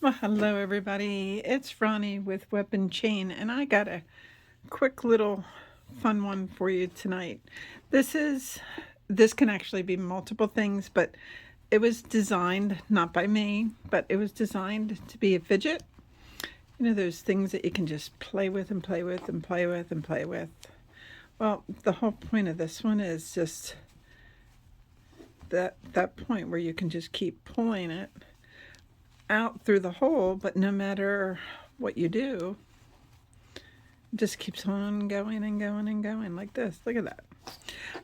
Well, hello everybody. It's Ronnie with WIPandChain, and I got a quick little fun one for you tonight. This can actually be multiple things, but it was designed not by me, but it was designed to be a fidget. You know those things that you can just play with and play with and play with and play with. Well, the whole point of this one is just that point where you can just keep pulling it out through the hole, but no matter what you do, it just keeps on going and going and going like this. Look at that.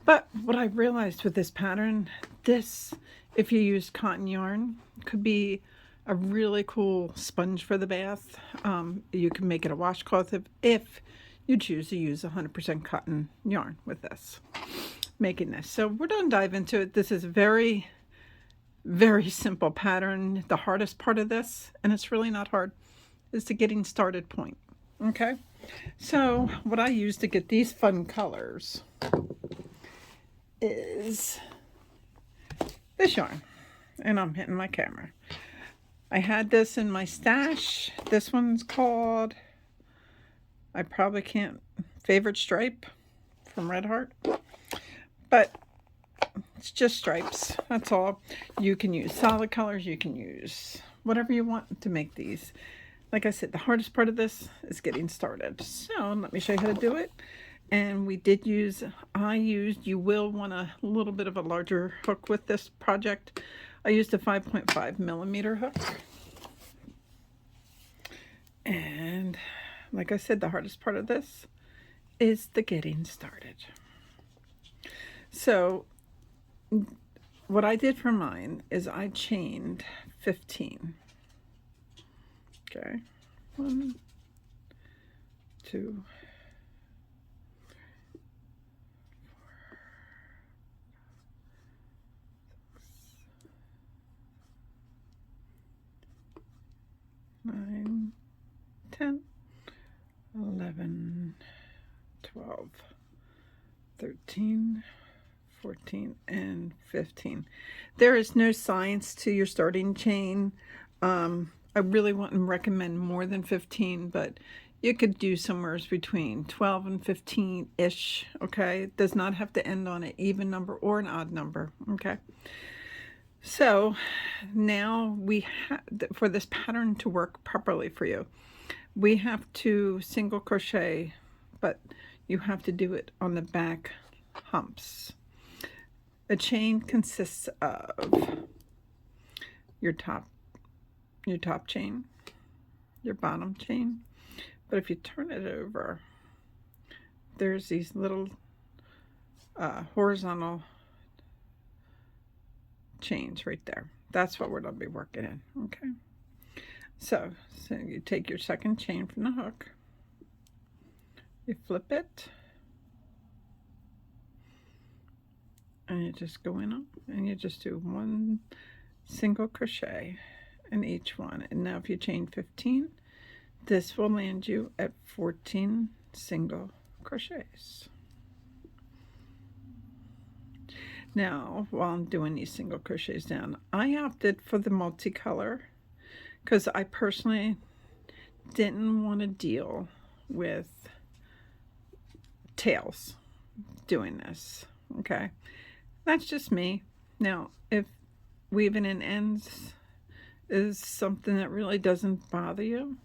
But what I realized with this pattern, if you use cotton yarn, could be a really cool sponge for the bath. You can make it a washcloth if you choose to use 100% cotton yarn with this, making this. So we're going to dive into it. This is very simple pattern. The hardest part of this, and it's really not hard, is the getting started point. Okay, so what I use to get these fun colors is this yarn, and I'm hitting my camera. I had this in my stash. This one's called, I probably can't, Favorite Stripe from Red Heart, but it's just stripes, that's all. You can use solid colors, you can use whatever you want to make these. Like I said, the hardest part of this is getting started. So let me show you how to do it. And you will want a little bit of a larger hook with this project. I used a 5.5 millimeter hook. And like I said, the hardest part of this is the getting started. So what I did for mine is I chained 15. Okay, 1, 2, 9, 10, 11, 12, 13, 14, and 15. There is no science to your starting chain. I really wouldn't recommend more than 15, but you could do somewhere between 12 and 15-ish, okay? It does not have to end on an even number or an odd number, okay? So now for this pattern to work properly for you, we have to single crochet, but you have to do it on the back humps. A chain consists of your top chain, your bottom chain, but if you turn it over, there's these little horizontal chains right there. That's what we're going to be working in, okay? So you take your second chain from the hook, you flip it, and you just go in and you just do 1 single crochet in each one. And now if you chain 15, this will land you at 14 single crochets. Now while I'm doing these single crochets down, I opted for the multicolor because I personally didn't want to deal with tails doing this, okay? That's just me. Now if weaving in ends is something that really doesn't bother you,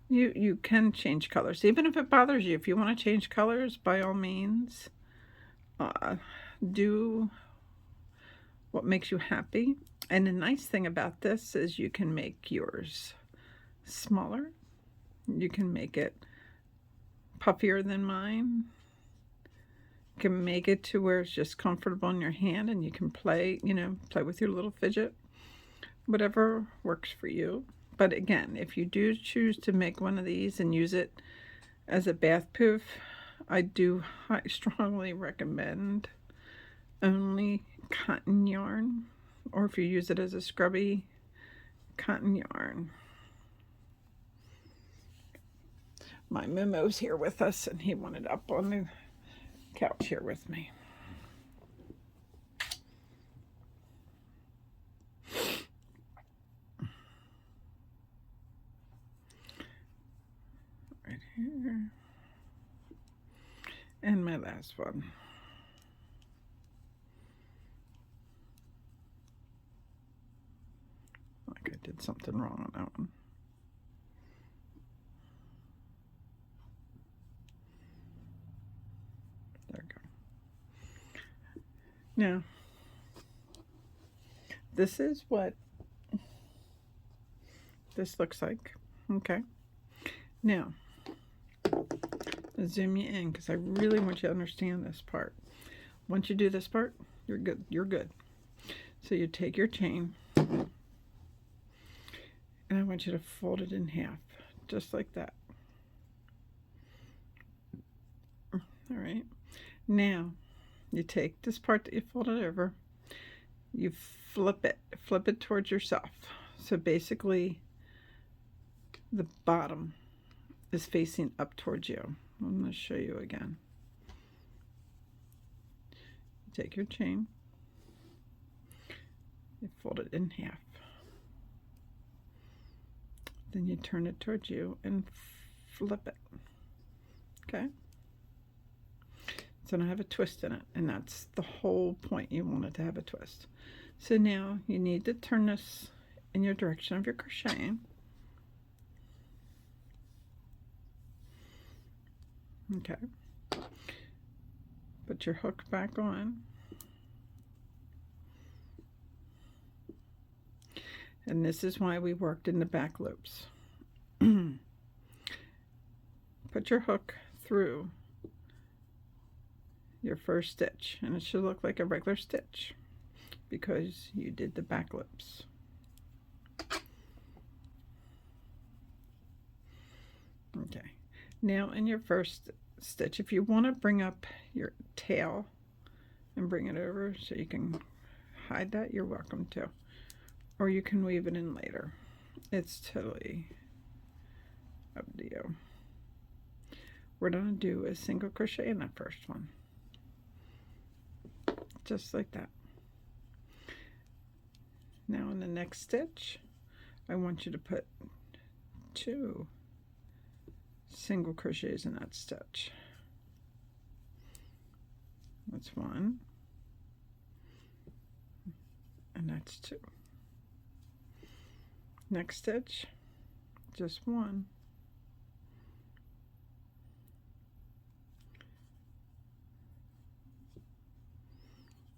you can change colors. Even if it bothers you, if you want to change colors, by all means, do what makes you happy. And the nice thing about this is you can make yours smaller. You can make it puffier than mine. You can make it to where it's just comfortable in your hand and you can play with your little fidget. Whatever works for you. But again, if you do choose to make one of these and use it as a bath poof, I do strongly recommend only cotton yarn, or if you use it as a scrubby, cotton yarn. My Momo's here with us and he wanted up on the couch here with me. here, and my last one. Like I did something wrong on that one. There we go. Now, this is what this looks like. Okay. Now, I'll zoom you in because I really want you to understand this part. Once you do this part, you're good. You're good. So you take your chain, and I want you to fold it in half, just like that. All right. Now, you take this part that you folded over, you flip it towards yourself. So basically, the bottom is facing up towards you. I'm going to show you again. Take your chain, you fold it in half, then you turn it towards you and flip it. Okay, so now I have a twist in it, and that's the whole point. You want it to have a twist. So now you need to turn this in your direction of your crocheting. Okay, put your hook back on, and this is why we worked in the back loops. Put your hook through your first stitch, and it should look like a regular stitch because you did the back loops. Okay, now in your first stitch, if you want to bring up your tail and bring it over so you can hide that, you're welcome to, or you can weave it in later. It's totally up to you. We're going to do a single crochet in that first one, just like that. Now in the next stitch, I want you to put 2 single crochets in that stitch. That's 1, and that's 2. Next stitch, just 1.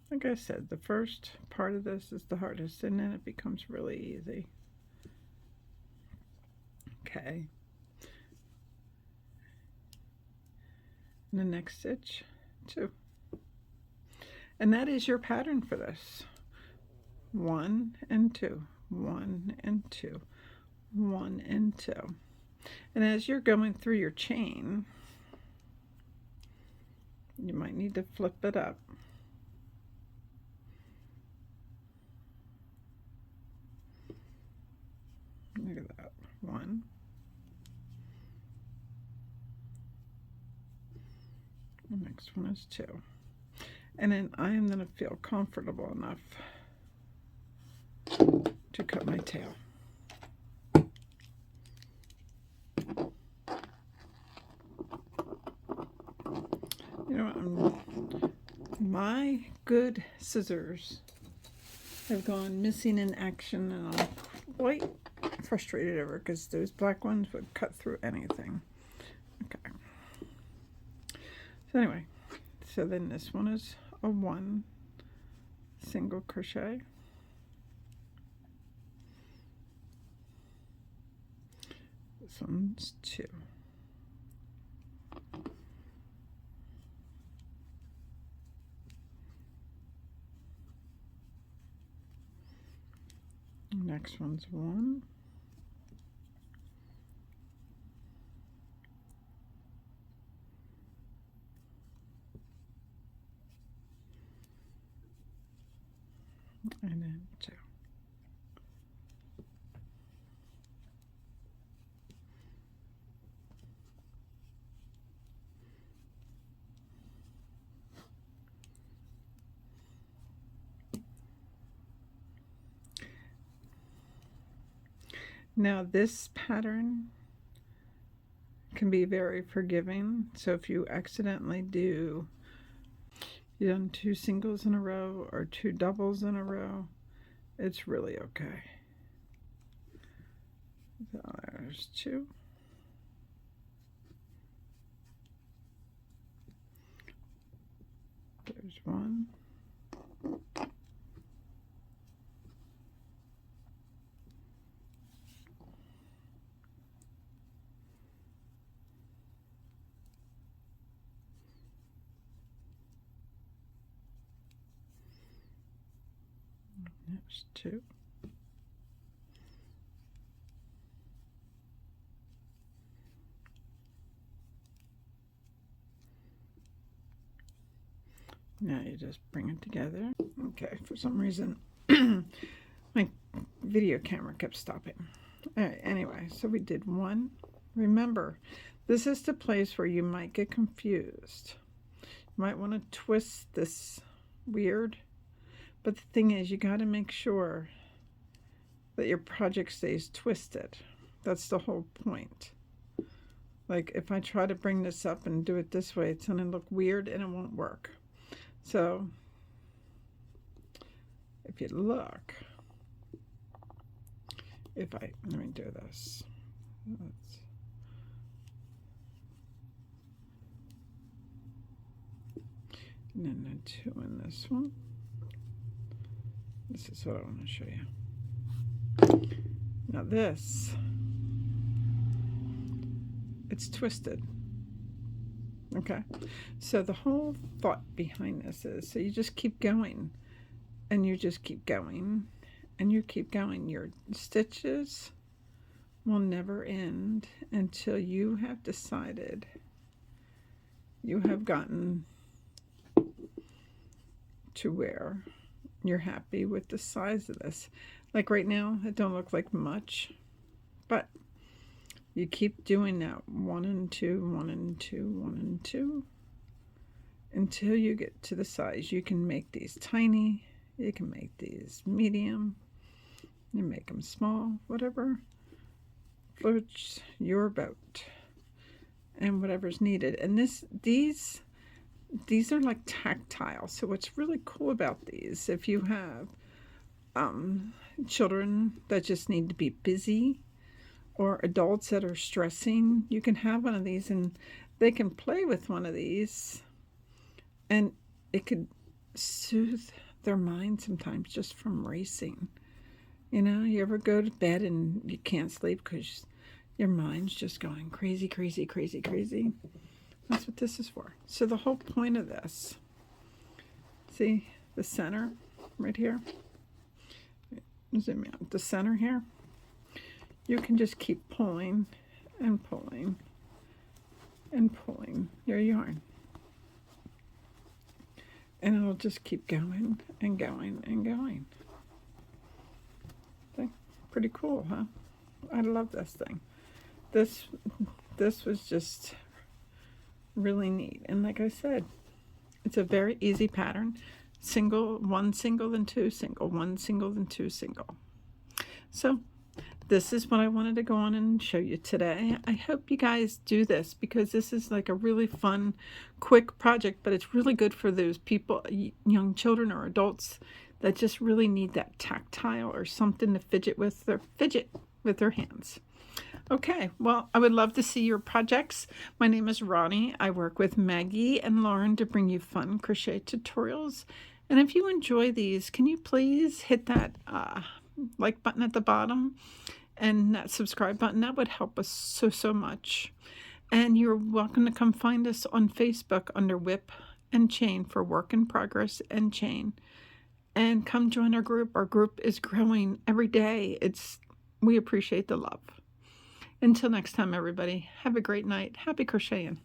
Like I said, the first part of this is the hardest, and then it becomes really easy. Okay. And the next stitch, 2. And that is your pattern for this. 1 and 2, 1 and 2, 1 and 2. And as you're going through your chain, you might need to flip it up. Look at that. 1. The next one is 2. And then I am going to feel comfortable enough to cut my tail. You know, my good scissors have gone missing in action, and I'm quite frustrated over because those black ones would cut through anything. Okay. So anyway, so then this one is a 1 single crochet. This one's 2. Next one's 1. And then 2. Now this pattern can be very forgiving. So if you accidentally do, you've done 2 singles in a row or 2 doubles in a row, it's really okay. So there's 2. There's 1. There's 2. Now you just bring it together. Okay, for some reason my video camera kept stopping. All right, anyway, so we did 1. Remember, this is the place where you might get confused. You might want to twist this weird, but the thing is, you got to make sure that your project stays twisted. That's the whole point. Like if I try to bring this up and do it this way, it's going to look weird and it won't work. So if you look, let me do this. And then the 2 in this one. This is what I want to show you. Now this, it's twisted. Okay, so the whole thought behind this is, so you just keep going, and you just keep going, and you keep going. Your stitches will never end until you have decided you have gotten to where you're happy with the size of this. Like right now, it don't look like much, but you keep doing that 1 and 2, 1 and 2, 1 and 2 until you get to the size. You can make these tiny, you can make these medium, you make them small, whatever floats your boat and whatever's needed. And these are like tactile. So what's really cool about these, if you have children that just need to be busy, or adults that are stressing, you can have one of these and they can play with one of these and it could soothe their mind sometimes just from racing. You know, you ever go to bed and you can't sleep because your mind's just going crazy, crazy, crazy, crazy? That's what this is for. So the whole point of this, see the center right here? Zoom out. The center here, you can just keep pulling and pulling and pulling your yarn. And it'll just keep going and going and going. Okay. Pretty cool, huh? I love this thing. This was just really neat. And like I said, it's a very easy pattern. Single, 1 single, then 2 single, 1 single, then 2 single. So this is what I wanted to go on and show you today. I hope you guys do this because this is like a really fun, quick project, but it's really good for those people, young children or adults that just really need that tactile or something to fidget with their hands. Okay, well, I would love to see your projects. My name is Ronnie. I work with Maggie and Lauren to bring you fun crochet tutorials. And if you enjoy these, can you please hit that like button at the bottom and that subscribe button? That would help us so much. And you're welcome to come find us on Facebook under WIPandChain for Work in Progress and Chain. And come join our group. Our group is growing every day. We appreciate the love. Until next time, everybody, have a great night. Happy crocheting.